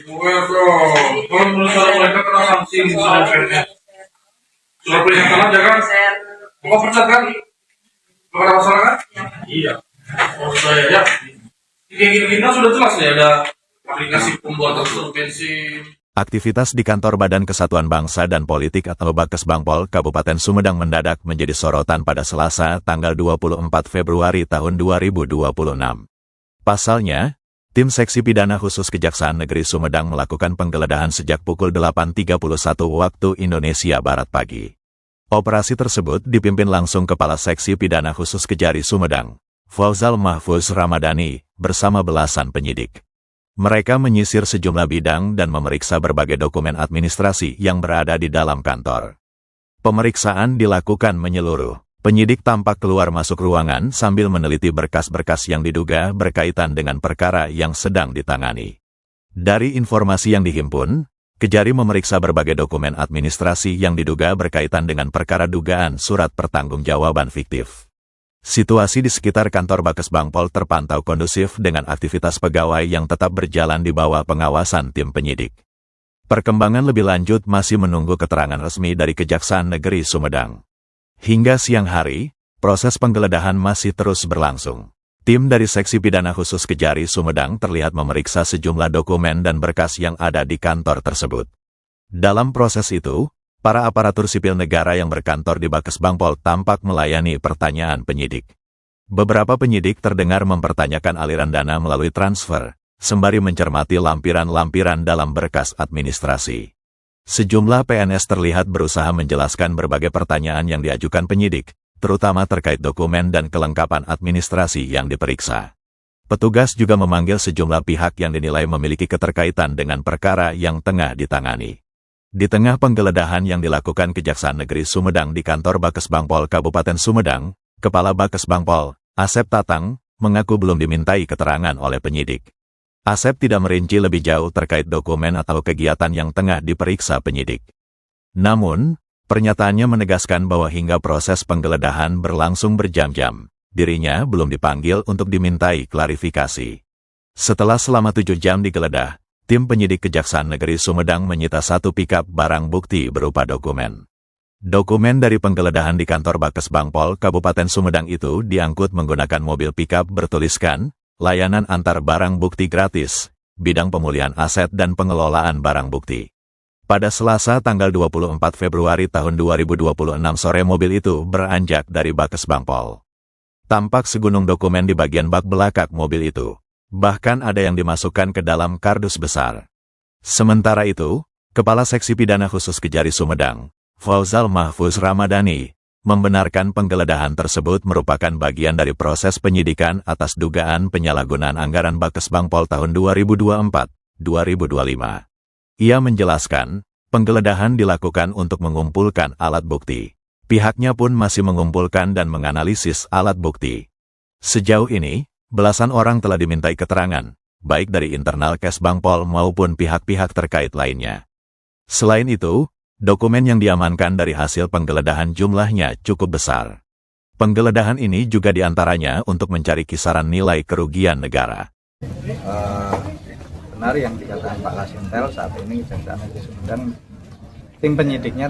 Bueno, kalau menurut mereka kena sanksi misalnya fairnya. Surat peringatan aja kan? Kok pecat kan? Gak ada masalah kan? Iya. Oh saya ya. Kayak gini-gini kan sudah jelas ya ada aplikasi pembuatan surat bensin. Aktivitas di kantor Badan Kesatuan Bangsa dan Politik atau Bakesbangpol Kabupaten Sumedang mendadak menjadi sorotan pada Selasa tanggal 24 Februari tahun 2026. Pasalnya, tim Seksi Pidana Khusus Kejaksaan Negeri Sumedang melakukan penggeledahan sejak pukul 8.31 waktu Indonesia Barat pagi. Operasi tersebut dipimpin langsung Kepala Seksi Pidana Khusus Kejari Sumedang, Fauzal Mahfuz Ramadhani, bersama belasan penyidik. Mereka menyisir sejumlah bidang dan memeriksa berbagai dokumen administrasi yang berada di dalam kantor. Pemeriksaan dilakukan menyeluruh. Penyidik tampak keluar masuk ruangan sambil meneliti berkas-berkas yang diduga berkaitan dengan perkara yang sedang ditangani. Dari informasi yang dihimpun, Kejari memeriksa berbagai dokumen administrasi yang diduga berkaitan dengan perkara dugaan surat pertanggungjawaban fiktif. Situasi di sekitar kantor Bakesbangpol terpantau kondusif dengan aktivitas pegawai yang tetap berjalan di bawah pengawasan tim penyidik. Perkembangan lebih lanjut masih menunggu keterangan resmi dari Kejaksaan Negeri Sumedang. Hingga siang hari, proses penggeledahan masih terus berlangsung. Tim dari Seksi Pidana Khusus Kejari Sumedang terlihat memeriksa sejumlah dokumen dan berkas yang ada di kantor tersebut. Dalam proses itu, para aparatur sipil negara yang berkantor di Bakesbangpol tampak melayani pertanyaan penyidik. Beberapa penyidik terdengar mempertanyakan aliran dana melalui transfer, sembari mencermati lampiran-lampiran dalam berkas administrasi. Sejumlah PNS terlihat berusaha menjelaskan berbagai pertanyaan yang diajukan penyidik, terutama terkait dokumen dan kelengkapan administrasi yang diperiksa. Petugas juga memanggil sejumlah pihak yang dinilai memiliki keterkaitan dengan perkara yang tengah ditangani. Di tengah penggeledahan yang dilakukan Kejaksaan Negeri Sumedang di kantor Bakesbangpol Kabupaten Sumedang, Kepala Bakesbangpol, Asep Tatang, mengaku belum dimintai keterangan oleh penyidik. Asep tidak merinci lebih jauh terkait dokumen atau kegiatan yang tengah diperiksa penyidik. Namun, pernyataannya menegaskan bahwa hingga proses penggeledahan berlangsung berjam-jam, dirinya belum dipanggil untuk dimintai klarifikasi. Setelah selama 7 jam digeledah, tim penyidik Kejaksaan Negeri Sumedang menyita 1 pickup barang bukti berupa dokumen. Dokumen dari penggeledahan di kantor Bakesbangpol Kabupaten Sumedang itu diangkut menggunakan mobil pickup bertuliskan, layanan antar barang bukti gratis, bidang pemulihan aset dan pengelolaan barang bukti. Pada Selasa tanggal 24 Februari tahun 2026 sore mobil itu beranjak dari Bakesbangpol. Tampak segunung dokumen di bagian bak belakang mobil itu. Bahkan ada yang dimasukkan ke dalam kardus besar. Sementara itu, Kepala Seksi Pidana Khusus Kejari Sumedang, Fauzal Mahfuz Ramadhani, membenarkan penggeledahan tersebut merupakan bagian dari proses penyidikan atas dugaan penyalahgunaan anggaran Bakesbangpol tahun 2024-2025. Ia menjelaskan, penggeledahan dilakukan untuk mengumpulkan alat bukti. Pihaknya pun masih mengumpulkan dan menganalisis alat bukti. Sejauh ini, belasan orang telah dimintai keterangan, baik dari internal Kesbangpol maupun pihak-pihak terkait lainnya. Selain itu, dokumen yang diamankan dari hasil penggeledahan jumlahnya cukup besar. Penggeledahan ini juga diantaranya untuk mencari kisaran nilai kerugian negara. Benar yang dikatakan Pak Lasintel, saat ini Kejaksaan Negeri Sumedang, tim penyidiknya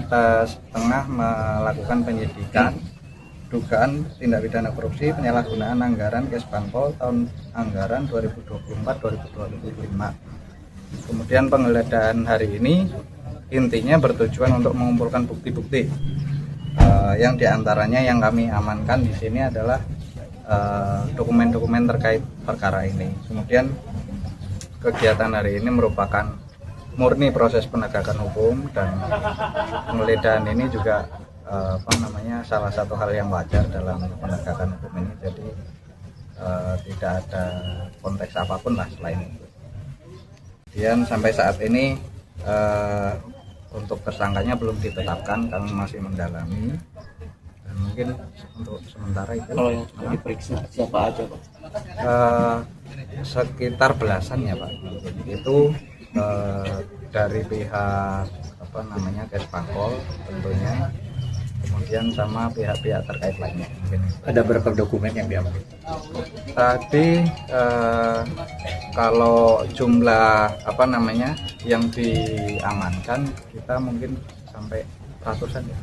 tengah melakukan penyidikan dugaan tindak pidana korupsi penyalahgunaan anggaran Kesbangpol tahun anggaran 2024-2025. Kemudian penggeledahan hari ini intinya bertujuan untuk mengumpulkan bukti-bukti yang diantaranya yang kami amankan di sini adalah dokumen-dokumen terkait perkara ini. Kemudian kegiatan hari ini merupakan murni proses penegakan hukum dan penggeledahan ini juga salah satu hal yang wajar dalam penegakan hukum ini, jadi tidak ada konteks apapun lah selain itu. Kemudian sampai saat ini untuk tersangkanya belum ditetapkan, kami masih mendalami dan mungkin untuk sementara itu. Kalau yang sudah diperiksa siapa aja Pak? Sekitar belasan ya Pak, itu dari pihak Kesbangpol tentunya. kemudian sama pihak-pihak terkait lainnya. Mungkin. Ada berapa dokumen yang diambil? Tadi kalau jumlah yang diamankan kita mungkin sampai ratusan ya.